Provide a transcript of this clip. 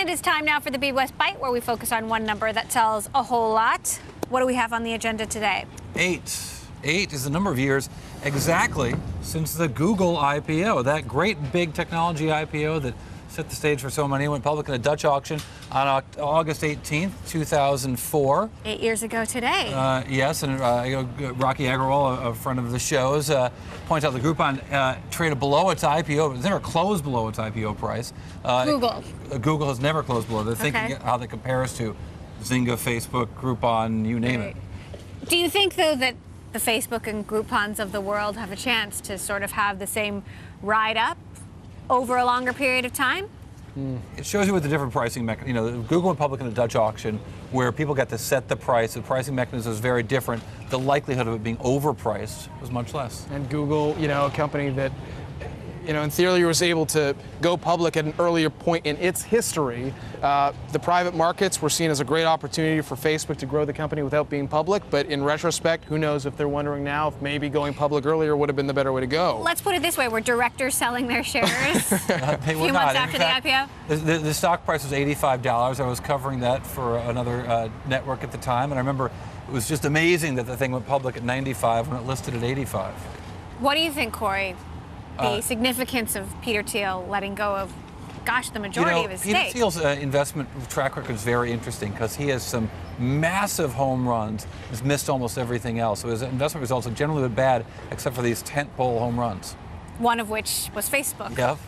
It is time now for the BWest Byte, where we focus on one number that tells a whole lot. What do we have on the agenda today? 8. 8 is the number of years exactly since the Google IPO, that great big technology IPO that set the stage for so many. It went public in a Dutch auction on August 18th, 2004. 8 years ago today. Yes, and Rocky Agarwal, a friend of the show's, points out the Groupon traded below its IPO, but it's never closed below its IPO price. Google. Google has never closed below. They're thinking how that compares to Zynga, Facebook, Groupon, you name it. Do you think, though, that the Facebook and Groupons of the world have a chance to sort of have the same ride up over a longer period of time? It shows you with the different pricing mechanism. You know, Google went public in a Dutch auction where people got to set the price. The pricing mechanism was very different. The likelihood of it being overpriced was much less. And Google, a company that, in theory was able to go public at an earlier point in its history. The private markets were seen as a great opportunity for Facebook to grow the company without being public, but in retrospect, who knows if they're wondering now if maybe going public earlier would have been the better way to go. Let's put it this way, were directors selling their shares a few months after the IPO? The stock price was $85. I was covering that for another network at the time, and I remember it was just amazing that the thing went public at 95 when it listed at 85. What do you think, Cory? The significance of Peter Thiel letting go of, gosh, the majority of his stake. Peter Thiel's investment track record is very interesting because he has some massive home runs. He's missed almost everything else. So his investment results have generally been bad, except for these tentpole home runs. One of which was Facebook. Yeah.